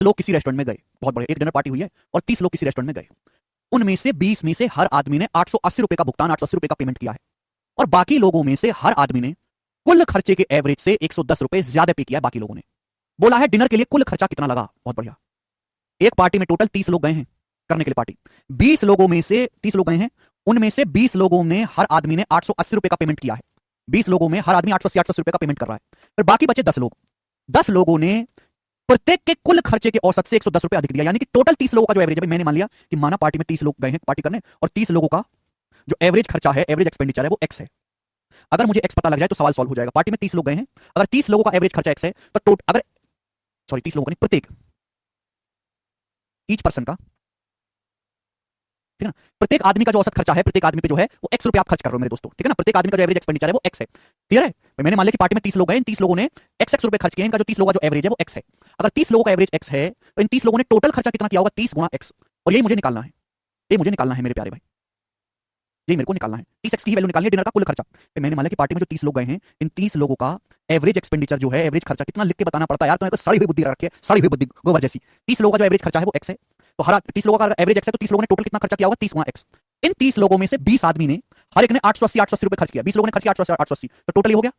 लोग किसी रेस्टोरेंट में गए, बहुत बड़े एक डिनर पार्टी हुई है और 30 लोग किसी रेस्टोरेंट में गए। उनमें से 20 में से हर आदमी ने 880 रुपए का भुगतान, 880 रुपए का पेमेंट किया है। और बाकी लोगों में से हर आदमी ने कुल खर्चे के एवरेज से 110 रुपए ज्यादा पे किया है। बाकी लोगों ने बोला है डिनर के लिए कुल खर्चा कितना लगा, बहुत बढ़िया। एक पार्टी में टोटल 30 लोग गए हैं करने के लिए पार्टी। 20 लोगों में से 30 लोग गए हैं, उनमें से 20 लोगों ने हर आदमी ने 880 रुपए का पेमेंट किया है। 20 लोगों में हर आदमी 880 रुपए का पेमेंट कर रहा है। फिर बाकी बचे 10 लोग। 10 लोगों ने प्रत्येक के कुल खर्चे के औसत से 110 रुपए अधिक दिया, यानी कि टोटल 30 लोगों का जो एवरेज है, मैंने मान लिया कि माना पार्टी में 30 लोग गए हैं पार्टी करने और 30 लोगों का जो एवरेज खर्चा है, एवरेज एक्सपेंडिचर है वो एक्स है। अगर मुझे एक्स पता लग जाए तो सवाल सॉल्व हो जाएगा। पार्टी में 30 लोग गए हैं, अगर 30 लोगों का एवरेज खर्चा एक्स है तो अगर 30 लोगों का नहीं, प्रत्येक ईच पर्सन का, ठीक है ना, प्रत्येक आदमी का जो औसत खर्चा है, प्रत्येक आदमी पे जो है वो एक्स रुपए आप खर्च कर रहे हो मेरे दोस्तों, ठीक है ना। प्रत्येक आदमी का जो एवरेज एक्सपेंडिचर है वो एक्स है। क्लियर है? मैंने मान लिया कि पार्टी में 30 लोग गए, इन 30 लोगों ने एक्स रुपए खर्च किए, इनका जो 30 लोगों का जो एवरेज है वो एक्स है। अगर 30 लोगों का एवरेज एक्स है तो इन 30 लोगों ने टोटल खर्चा कितना किया होगा, 30 गुणा एक्स। और यही मुझे निकालना है, ये मुझे निकालना है मेरे प्यारे भाई, ये मेरे को निकालना है। 30 एक्स की वैल्यू निकालनी है, डिनर का कुल खर्चा। मैंने मान लिया कि पार्टी में जो 30 लोग गए हैं, इन 30 लोगों का एवरेज एक्सपेंडिचर जो है, एवरेज खर्चा कितना लिख के बताना पड़ता है यार, तुम्हें तो सड़ी हुई बुद्धि रखी है, सड़ी हुई बुद्धि गोबर जैसी। 30 लोगों का जो एवरेज खर्चा है वो एक्स है, तो हर 30 लोगों का एवरेज एक्स है तो 30 लोगों ने टोटल कितना खर्चा किया होगा, 30 गुणा एक्स। इन 30 लोगों में से 20 आदमी ने हर एक ने 880 रुपए खर्च किया, 20 लोगों ने खर्च किया 880, तो टोटल हो गया।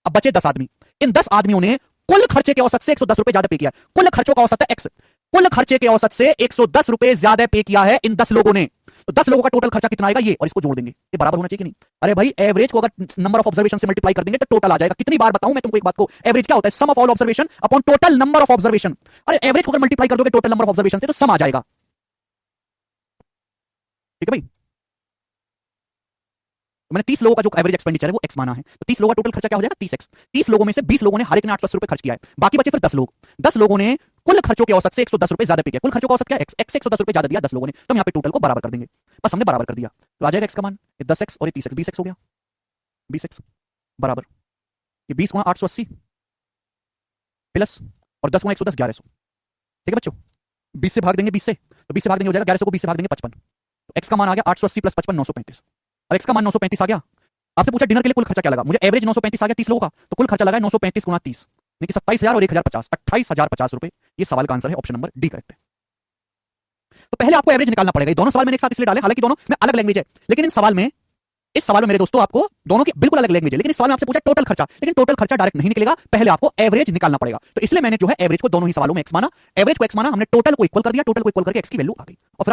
अब बचे 10 आदमी, इन 10 आदमियों ने कुल खर्चे के औसत से 110 रुपए ज्यादा पे किया। कुल खर्चों का औसत है एक्स, कुल खर्चे के औसत से 110 रुपए ज्यादा पे किया है इन 10 लोगों ने। तो 10 लोगों का टोटल खर्चा कितना आएगा, ये, और इसको जोड़ देंगे, ये बराबर होना चाहिए कि नहीं। अरे भाई एवरेज को अगर नंबर ऑफ ऑब्जर्वेशन से मल्टीप्लाई कर देंगे तो टोटल आ जाएगा। कितनी बार बताऊं मैं तुमको एक बात को, एवरेज क्या होता है, sum of all observation upon total number of observation. अरे एवरेज को अगर मल्टीप्लाई कर दोगे टोटल नंबर ऑफ ऑब्जर्वेशन से तो सम आ जाएगा, ठीक है भाई। तो मैंने 30 लोगों का जो एवरेज एक्सपेंडिचर है वो एक्स माना है, तो 30 लोगों का टोटल खर्चा क्या हो जाएगा, 30 एक्स। 30 लोगों में से 20 लोगों ने हर एक ने 880 रुपए खर्च किया है, बाकी बचे फिर 10 लोग। 10 लोगों ने कुल खर्चों के औसत से 110 रुपए ज्यादा पे किया। कुल खर्चों का औसत क्या है, एक्स, एक्स से 110 रुपए ज्यादा दिया 10 लोगों ने, तो हम यहाँ पे टोटल को बराबर कर देंगे। बस हमने बराबर कर दिया, तो आ जाएगा एक्स का मान 10x और ये 30x, 20x हो गया। 20x बराबर ये 20 गुणा 880 प्लस और 10 गुणा 110, 1100। ठीक है बच्चों, 20 से भाग देंगे, 20 से तो 20 से भाग देंगे हो जाएगा 1100 को 20 से भाग देंगे 55, तो एक्स का मान आ गया 880 प्लस 55 935। अब एक्स का मान 935 आ गया। आपसे पूछा डिनर के लिए कुल खर्चा क्या लगा, मुझे एवरेज 935 आ गया 30 लोगों का, तो कुल खर्चा लगा 935 गुणा 30 यानी कि 27,000 और 1,050, 28,050 रुपए। ये सवाल का आंसर है, ऑप्शन नंबर डी करेक्ट है। तो पहले आपको एवरेज निकालना पड़ेगा। ये दोनों सवाल मैंने एक साथ इसलिए डाले, हालांकि दोनों में अलग लैंग्वेज है, लेकिन इस सवाल में मेरे दोस्तों आपको दोनों की बिल्कुल अलग लैंग्वेज है, लेकिन इस सवाल में आपसे पूछा टोटल खर्चा, लेकिन टोटल खर्चा डायरेक्ट नहीं निकलेगा, पहले आपको एवरेज निकालना पड़ेगा। तो इसलिए मैंने जो है एवरेज को दोनों ही सवालों में एक्स माना, एवरेज को एक्स माना, हमने टोटल को इक्वल कर दिया, टोटल को इक्वल करके एक्स की वैल्यू आ गई और फिर